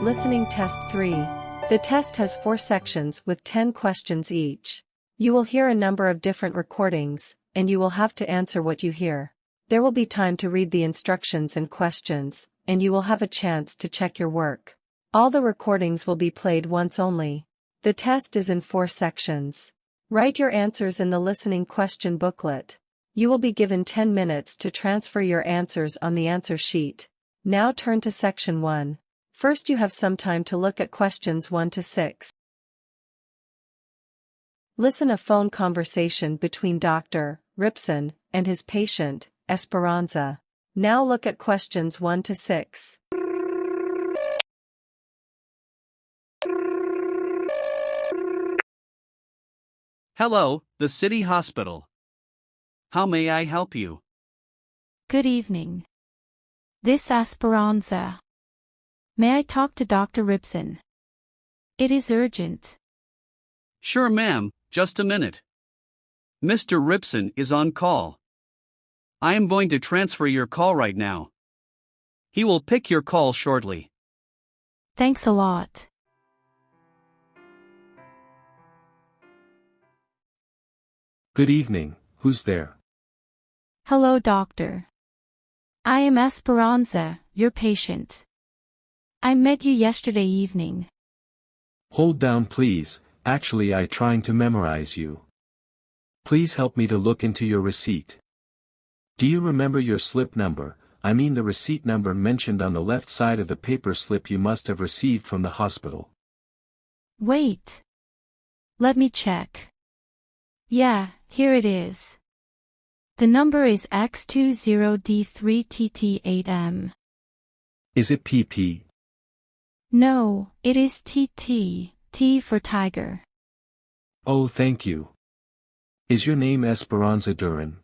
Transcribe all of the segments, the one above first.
Listening Test 3. The test has 4 sections with 10 questions each. You will hear a number of different recordings, and you will have to answer what you hear. There will be time to read the instructions and questions, and you will have a chance to check your work. All the recordings will be played once only. The test is in 4 sections. Write your answers in the listening question booklet. You will be given 10 minutes to transfer your answers on the answer sheet. Now turn to section 1. First, you have some time to look at questions 1 to 6. Listen a phone conversation between Dr. Ripson and his patient, Esperanza. Now look at questions 1 to 6. Hello, the city hospital. How may I help you? Good evening. This Esperanza. May I talk to Dr. Ripson? It is urgent. Sure, ma'am, just a minute. Mr. Ripson is on call. I am going to transfer your call right now. He will pick your call shortly. Thanks a lot. Good evening, who's there? Hello, doctor. I am Esperanza, your patient. I met you yesterday evening. Hold down please, actually I trying to memorize you. Please help me to look into your receipt. Do you remember your slip number, I mean the receipt number mentioned on the left side of the paper slip you must have received from the hospital? Wait. Let me check. Yeah, here it is. The number is X20D3TT8M. Is it PP? No, it is TT, T for tiger. Oh, thank you. Is your name Esperanza Duran?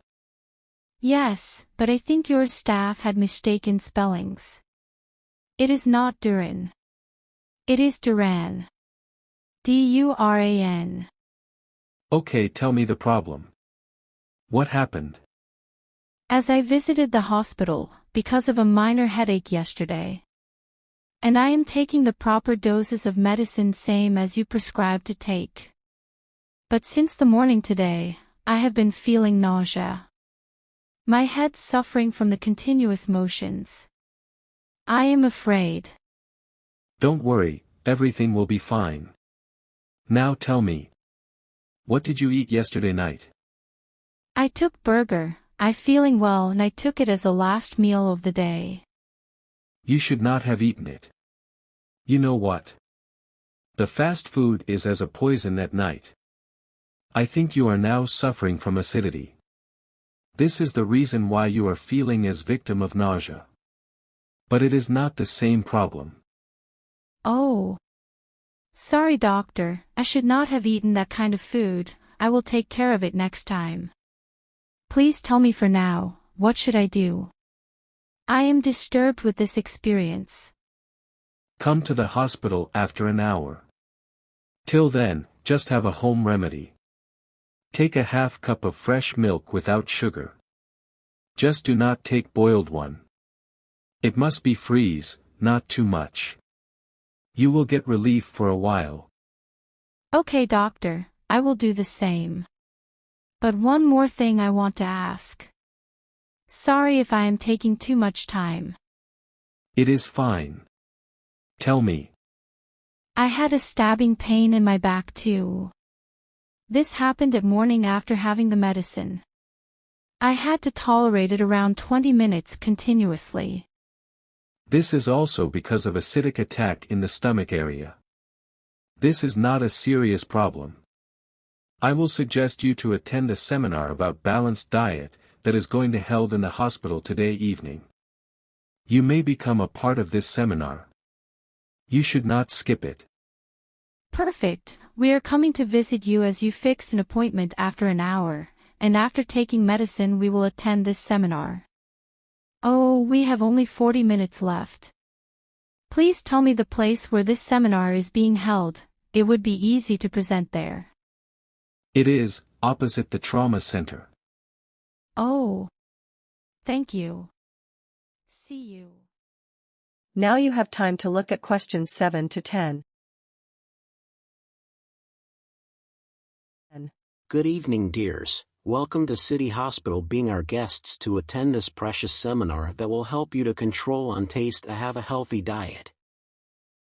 Yes, but I think your staff had mistaken spellings. It is not Duran. It is Duran. Duran. Okay, tell me the problem. What happened? As I visited the hospital, because of a minor headache yesterday. And I am taking the proper doses of medicine same as you prescribed to take. But since the morning today, I have been feeling nausea. My head suffering from the continuous motions. I am afraid. Don't worry, everything will be fine. Now tell me. What did you eat yesterday night? I took burger, I feeling well and I took it as a last meal of the day. You should not have eaten it. You know what? The fast food is as a poison at night. I think you are now suffering from acidity. This is the reason why you are feeling as victim of nausea. But it is not the same problem. Oh. Sorry doctor, I should not have eaten that kind of food, I will take care of it next time. Please tell me for now, what should I do? I am disturbed with this experience. Come to the hospital after an hour. Till then, just have a home remedy. Take a half cup of fresh milk without sugar. Just do not take boiled one. It must be freeze, not too much. You will get relief for a while. Okay doctor, I will do the same. But one more thing I want to ask. Sorry if I am taking too much time. It is fine. Tell me. I had a stabbing pain in my back too. This happened at morning after having the medicine. I had to tolerate it around 20 minutes continuously. This is also because of acidic attack in the stomach area. This is not a serious problem. I will suggest you to attend a seminar about balanced diet that is going to be held in the hospital today evening. You may become a part of this seminar. You should not skip it. Perfect, we are coming to visit you as you fixed an appointment after an hour, and after taking medicine we will attend this seminar. Oh, we have only 40 minutes left. Please tell me the place where this seminar is being held, it would be easy to present there. It is, opposite the trauma center. Oh. Thank you. See you. Now you have time to look at questions 7 to 10. Good evening, dears. Welcome to City Hospital being our guests to attend this precious seminar that will help you to control on taste and have a healthy diet.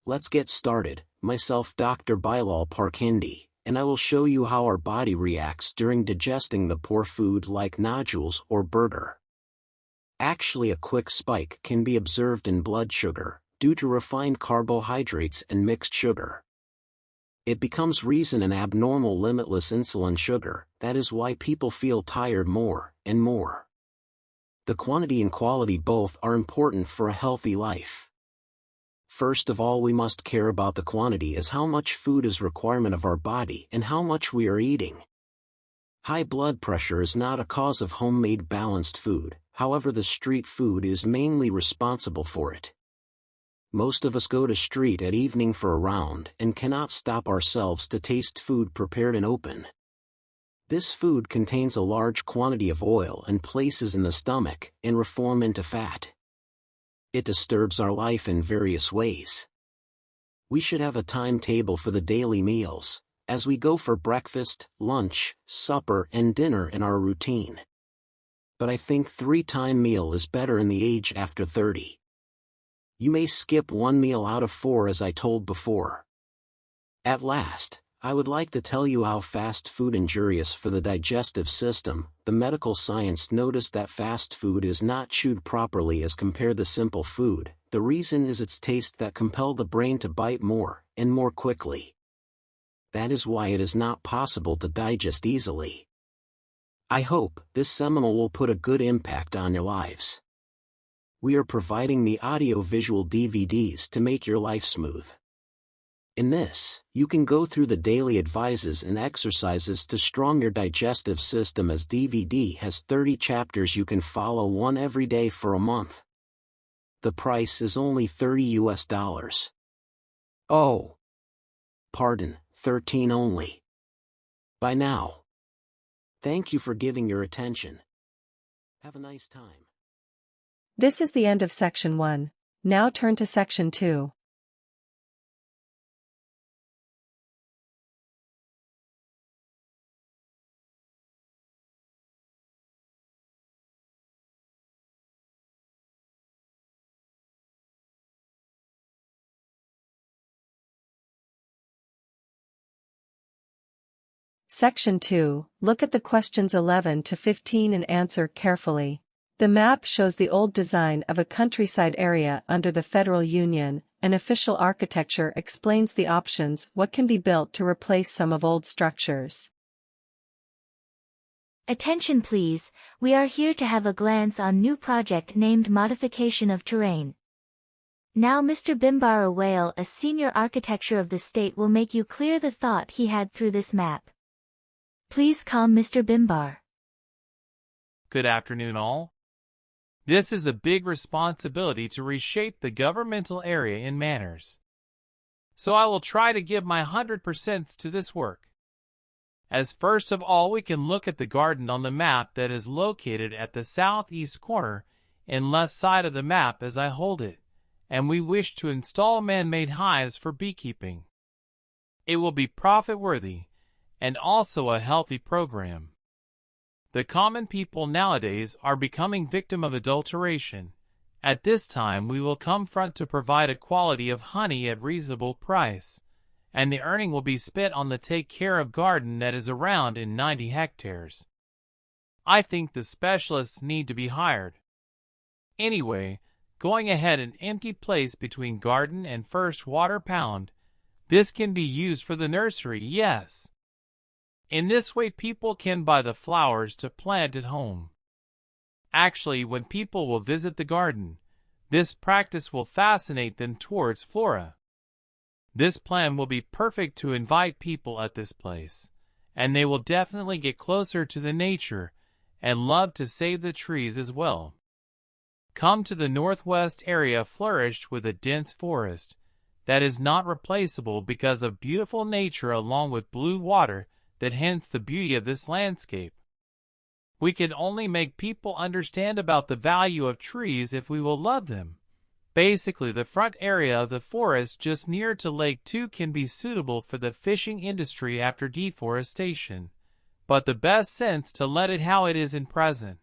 Let's get started. Myself, Dr. Bilal Parkindi, and I will show you how our body reacts during digesting the poor food like nodules or burger. Actually, a quick spike can be observed in blood sugar, due to refined carbohydrates and mixed sugar. It becomes reason an abnormal limitless insulin sugar, that is why people feel tired more and more. The quantity and quality both are important for a healthy life. First of all, we must care about the quantity as how much food is requirement of our body and how much we are eating. High blood pressure is not a cause of homemade balanced food, however the street food is mainly responsible for it. Most of us go to street at evening for a round and cannot stop ourselves to taste food prepared and open. This food contains a large quantity of oil and places in the stomach and reform into fat. It disturbs our life in various ways. We should have a timetable for the daily meals, as we go for breakfast, lunch, supper and dinner in our routine. But I think 3-time meal is better in the age after 30. You may skip 1 meal out of 4 as I told before. At last, I would like to tell you how fast food is injurious for the digestive system. The medical science noticed that fast food is not chewed properly as compared to simple food. The reason is its taste that compel the brain to bite more and more quickly. That is why it is not possible to digest easily. I hope this seminar will put a good impact on your lives. We are providing the audio-visual DVDs to make your life smooth. In this, you can go through the daily advices and exercises to strong your digestive system, as DVD has 30 chapters you can follow one every day for a month. The price is only $30. Oh. Pardon, 13 only. By now. Thank you for giving your attention. Have a nice time. This is the end of section 1. Now turn to section 2. Section 2. Look at the questions 11 to 15 and answer carefully. The map shows the old design of a countryside area under the Federal Union, and official architecture explains the options what can be built to replace some of old structures. Attention please, we are here to have a glance on new project named Modification of Terrain. Now Mr. Bimbar Awale, a senior architecture of the state, will make you clear the thought he had through this map. Please come Mr. Bimbar. Good afternoon all. This is a big responsibility to reshape the governmental area in manners. So I will try to give my 100% to this work. As first of all, we can look at the garden on the map that is located at the southeast corner and left side of the map as I hold it, and we wish to install man-made hives for beekeeping. It will be profit-worthy and also a healthy program. The common people nowadays are becoming victim of adulteration. At this time we will come front to provide a quality of honey at reasonable price, and the earning will be spent on the take care of garden that is around in 90 hectares. I think the specialists need to be hired. Anyway, going ahead an empty place between garden and first water pound, this can be used for the nursery, yes. In this way people can buy the flowers to plant at home. Actually, when people will visit the garden, this practice will fascinate them towards flora. This plan will be perfect to invite people at this place, and they will definitely get closer to the nature and love to save the trees as well. Come to the northwest area flourished with a dense forest that is not replaceable because of beautiful nature along with blue water that hence the beauty of this landscape. We can only make people understand about the value of trees if we will love them, Basically, the front area of the forest just near to Lake 2 can be suitable for the fishing industry after deforestation, but the best sense to let it how it is in present.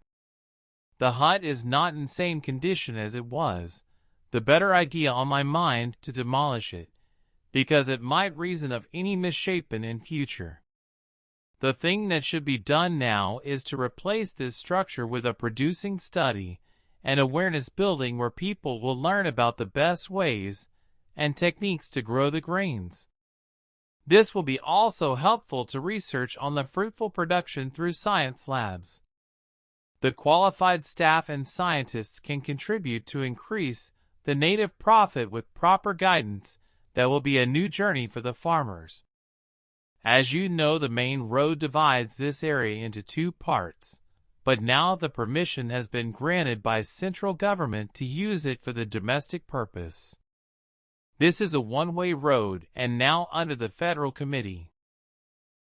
The hut is not in same condition as it was. The better idea on my mind to demolish it, because it might reason of any misshapen in future. The thing that should be done now is to replace this structure with a producing study and awareness building where people will learn about the best ways and techniques to grow the grains. This will be also helpful to research on the fruitful production through science labs. The qualified staff and scientists can contribute to increase the native profit with proper guidance. That will be a new journey for the farmers. As you know, the main road divides this area into two parts, but now the permission has been granted by central government to use it for the domestic purpose. This is a one-way road and now under the federal committee.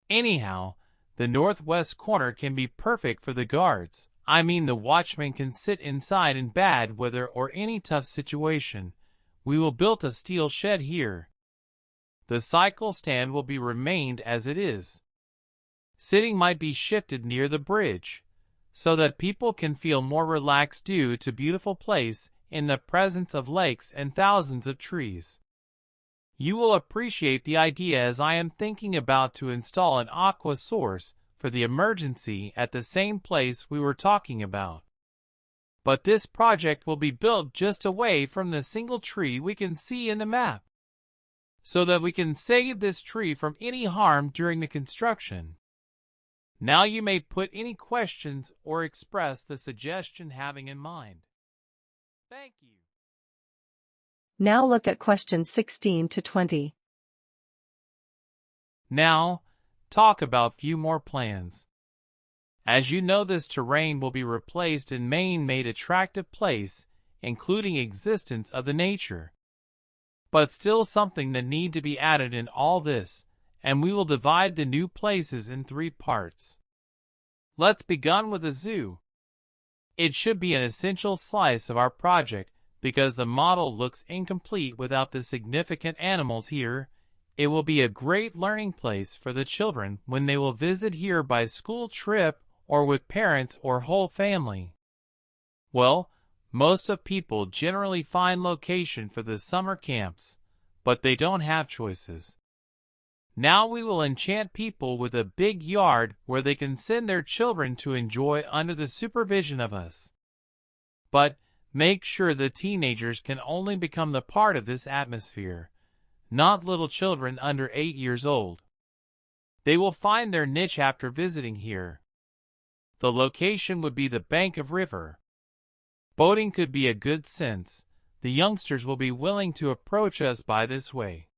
Anyhow, the northwest corner can be perfect for the guards. I mean, the watchman can sit inside in bad weather or any tough situation. We will build a steel shed here. The cycle stand will be remained as it is. Sitting might be shifted near the bridge, so that people can feel more relaxed due to beautiful place in the presence of lakes and thousands of trees. You will appreciate the idea as I am thinking about to install an aqua source for the emergency at the same place we were talking about. But this project will be built just away from the single tree we can see in the map, so that we can save this tree from any harm during the construction. Now you may put any questions or express the suggestion having in mind. Thank you. Now look at questions 16 to 20. Now, talk about few more plans. As you know, this terrain will be replaced and made attractive place, including existence of the nature. But still something that need to be added in all this, and we will divide the new places in 3 parts. Let's begin with a zoo. It should be an essential slice of our project because the model looks incomplete without the significant animals here. It will be a great learning place for the children when they will visit here by school trip or with parents or whole family. Well, most of people generally find location for the summer camps, but they don't have choices. Now we will enchant people with a big yard where they can send their children to enjoy under the supervision of us. But make sure the teenagers can only become the part of this atmosphere, not little children under 8 years old. They will find their niche after visiting here. The location would be the bank of river. Boating could be a good sense. The youngsters will be willing to approach us by this way.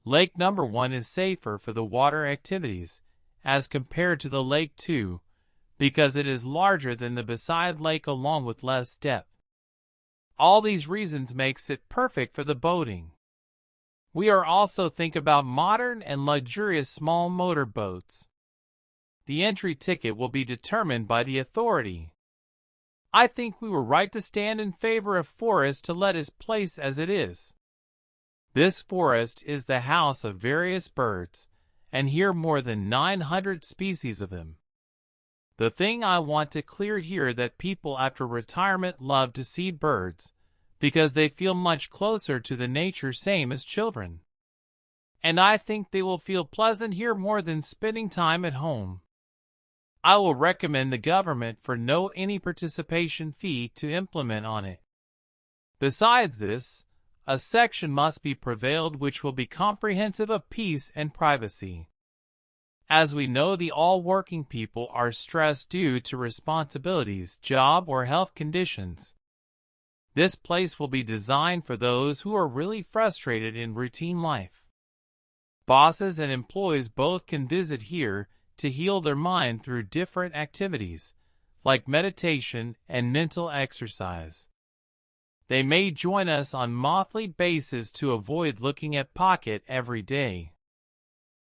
Lake number 1 is safer for the water activities as compared to the Lake 2 because it is larger than the beside lake along with less depth. All these reasons makes it perfect for the boating. We are also think about modern and luxurious small motor boats. The entry ticket will be determined by the authority. I think we were right to stand in favor of forest to let us place as it is. This forest is the house of various birds, and here more than 900 species of them. The thing I want to clear here that people after retirement love to see birds, because they feel much closer to the nature same as children. And I think they will feel pleasant here more than spending time at home. I will recommend the government for no any participation fee to implement on it. Besides this, a section must be prevailed which will be comprehensive of peace and privacy. As we know, the all working people are stressed due to responsibilities, job or health conditions. This place will be designed for those who are really frustrated in routine life. Bosses and employees both can visit here to heal their mind through different activities, like meditation and mental exercise. They may join us on monthly basis to avoid looking at pocket every day.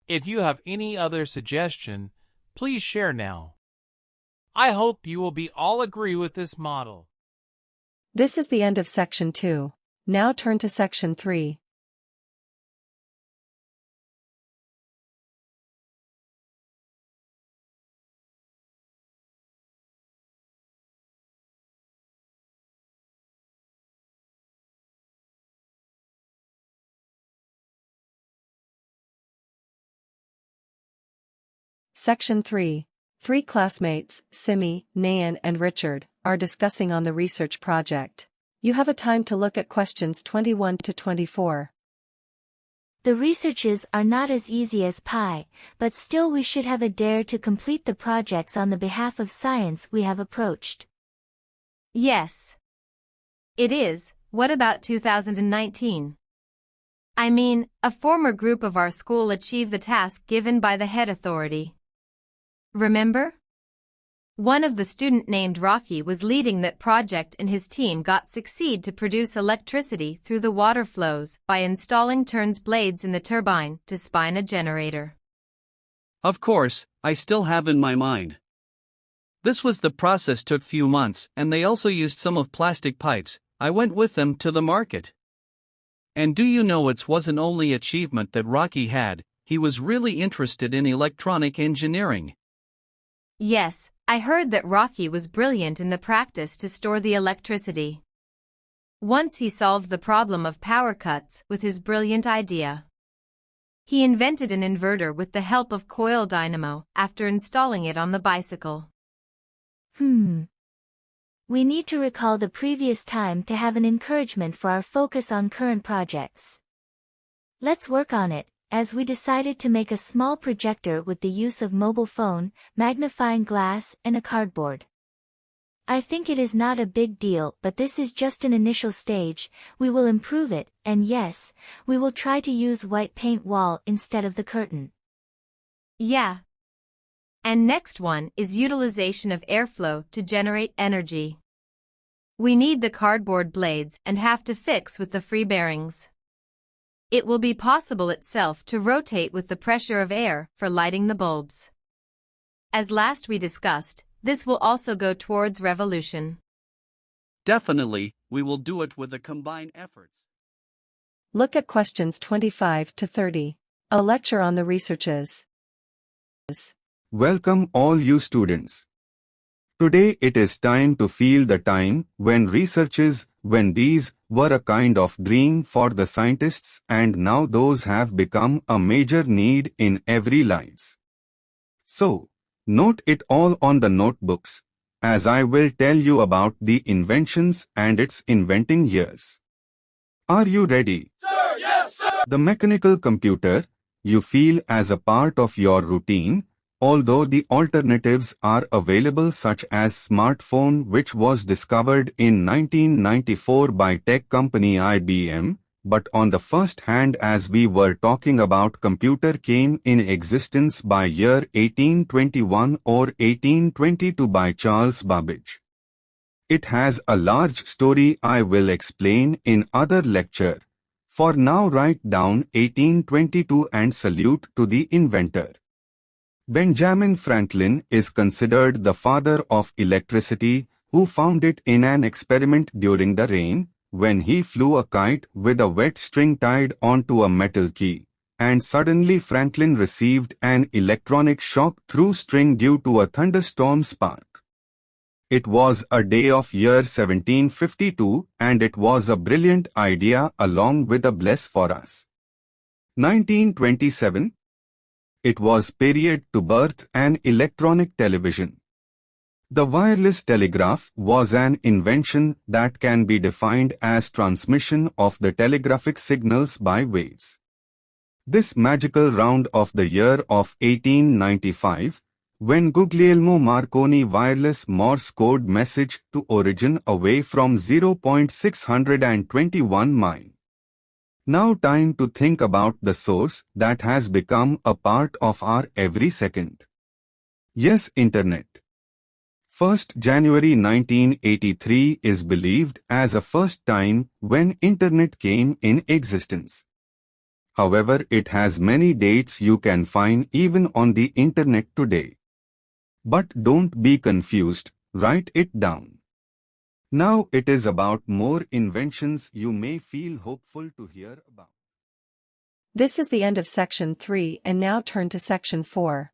If you have any other suggestion, please share now. I hope you will be all agree with this model. This is the end of section 2. Now turn to section 3. Section 3. Three classmates, Simi, Nayan and Richard, are discussing on the research project. You have a time to look at questions 21 to 24. The researches are not as easy as pie, but still we should have a dare to complete the projects on the behalf of science we have approached. Yes. It is. What about 2019? I mean, a former group of our school achieved the task given by the head authority. Remember? One of the student named Rocky was leading that project and his team got succeed to produce electricity through the water flows by installing turns blades in the turbine to spin a generator. Of course, I still have in my mind. This was the process took few months and they also used some of plastic pipes. I went with them to the market. And do you know it wasn't only achievement that Rocky had, he was really interested in electronic engineering. Yes, I heard that Rocky was brilliant in the practice to store the electricity. Once he solved the problem of power cuts with his brilliant idea. He invented an inverter with the help of coil dynamo after installing it on the bicycle. We need to recall the previous time to have an encouragement for our focus on current projects. Let's work on it, as we decided to make a small projector with the use of mobile phone, magnifying glass, and a cardboard. I think it is not a big deal, but this is just an initial stage. We will improve it, and yes, we will try to use white paint wall instead of the curtain. Yeah. And next one is utilization of airflow to generate energy. We need the cardboard blades and have to fix with the free bearings. It will be possible itself to rotate with the pressure of air for lighting the bulbs. As last we discussed, this will also go towards revolution. Definitely, we will do it with the combined efforts. Look at questions 25 to 30. A lecture on the researches. Welcome all you students. Today it is time to feel the time when these were a kind of dream for the scientists and now those have become a major need in every lives. So, note it all on the notebooks, as I will tell you about the inventions and its inventing years. Are you ready? Sir, yes, sir! The mechanical computer, you feel as a part of your routine, although the alternatives are available such as smartphone which was discovered in 1994 by tech company IBM, but on the first hand as we were talking about computer came in existence by year 1821 or 1822 by Charles Babbage. It has a large story I will explain in other lecture. For now write down 1822 and salute to the inventor. Benjamin Franklin is considered the father of electricity, who found it in an experiment during the rain, when he flew a kite with a wet string tied onto a metal key, and suddenly Franklin received an electronic shock through string due to a thunderstorm spark. It was a day of year 1752 and it was a brilliant idea along with a bless for us. 1927. It was period to birth an electronic television. The wireless telegraph was an invention that can be defined as transmission of the telegraphic signals by waves. This magical round of the year of 1895, when Guglielmo Marconi wireless Morse code message to origin away from 0.621 mile. Now time to think about the source that has become a part of our every second. Yes, Internet. 1st January 1983 is believed as a first time when Internet came in existence. However, it has many dates you can find even on the Internet today. But don't be confused, write it down. Now it is about more inventions you may feel hopeful to hear about. This is the end of section 3 and now turn to section 4.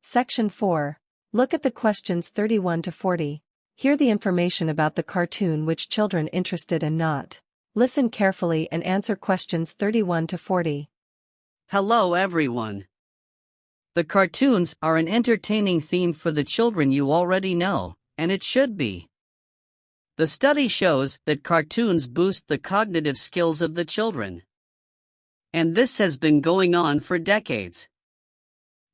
Section 4. Look at the questions 31 to 40. Hear the information about the cartoon which children interested in not. Listen carefully and answer questions 31 to 40. Hello everyone. The cartoons are an entertaining theme for the children you already know, and it should be. The study shows that cartoons boost the cognitive skills of the children. And this has been going on for decades.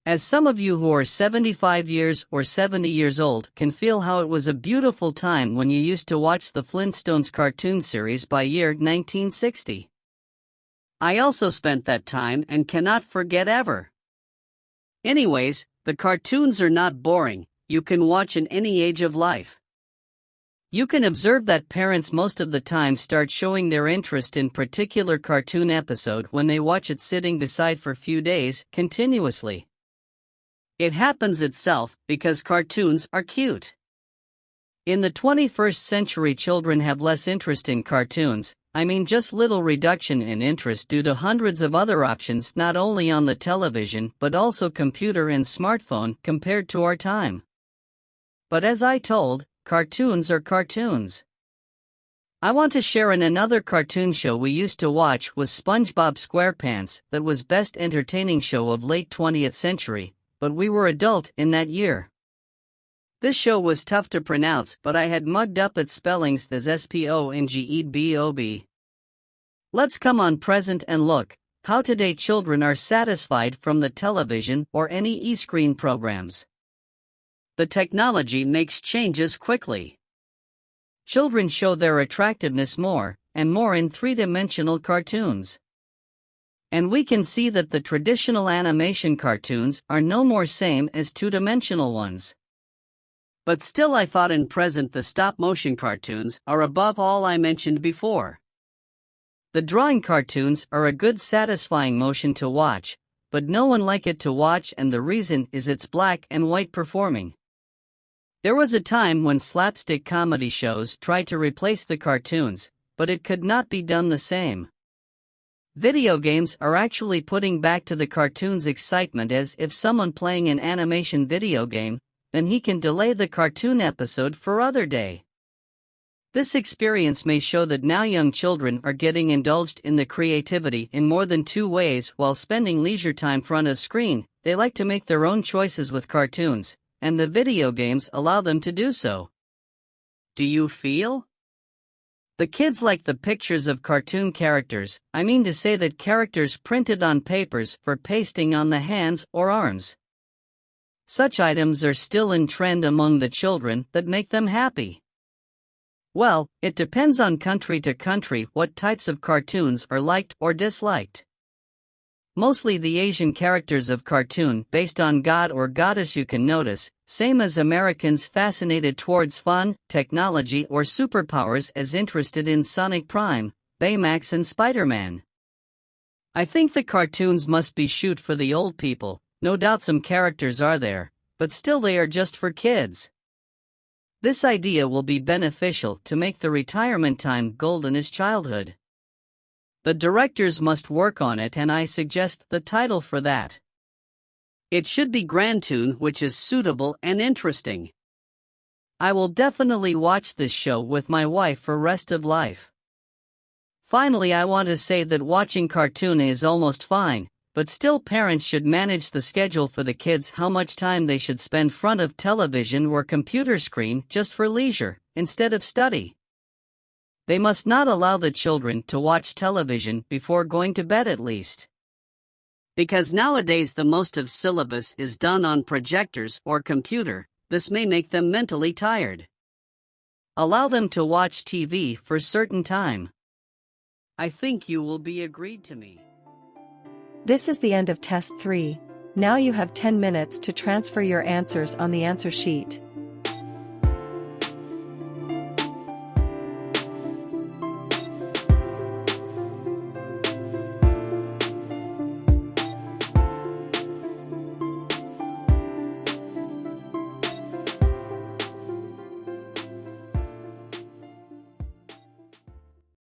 As some of you who are 75 years or 70 years old can feel how it was a beautiful time when you used to watch the Flintstones cartoon series by year 1960. I also spent that time and cannot forget ever. Anyways, the cartoons are not boring, you can watch in any age of life. You can observe that parents most of the time start showing their interest in particular cartoon episode when they watch it sitting beside for few days, continuously. It happens itself because cartoons are cute. In the 21st century, children have less interest in cartoons, just little reduction in interest due to hundreds of other options not only on the television but also computer and smartphone compared to our time. But as I told, cartoons are cartoons. I want to share another cartoon show we used to watch was SpongeBob SquarePants that was best entertaining show of late 20th century. But we were adult in that year. This show was tough to pronounce, but I had mugged up its spellings as SPONGEBOB. Let's come on present and look how today children are satisfied from the television or any e-screen programs. The technology makes changes quickly. Children show their attractiveness more and more in three-dimensional cartoons. And we can see that the traditional animation cartoons are no more same as two-dimensional ones. But still I thought in present the stop-motion cartoons are above all I mentioned before. The drawing cartoons are a good satisfying motion to watch, but no one like it to watch, and the reason is it's black and white performing. There was a time when slapstick comedy shows tried to replace the cartoons, but it could not be done the same. Video games are actually putting back to the cartoon's excitement, as if someone playing an animation video game, then he can delay the cartoon episode for other day. This experience may show that now young children are getting indulged in the creativity in more than two ways while spending leisure time front of screen. They like to make their own choices with cartoons, and the video games allow them to do so. Do you feel? The kids like the pictures of cartoon characters, to say that characters printed on papers for pasting on the hands or arms. Such items are still in trend among the children that make them happy. Well, it depends on country to country what types of cartoons are liked or disliked. Mostly the Asian characters of cartoon based on god or goddess you can notice, same as Americans fascinated towards fun, technology or superpowers as interested in Sonic Prime, Baymax and Spider-Man. I think the cartoons must be shoot for the old people, no doubt some characters are there, but still they are just for kids. This idea will be beneficial to make the retirement time golden as childhood. The directors must work on it, and I suggest the title for that. It should be Grandtoon, which is suitable and interesting. I will definitely watch this show with my wife for rest of life. Finally, I want to say that watching cartoon is almost fine, but still parents should manage the schedule for the kids, how much time they should spend front of television or computer screen just for leisure, instead of study. They must not allow the children to watch television before going to bed at least. Because nowadays the most of syllabus is done on projectors or computer, this may make them mentally tired. Allow them to watch TV for certain time. I think you will be agreed to me. This is the end of Test 3. Now you have 10 minutes to transfer your answers on the answer sheet.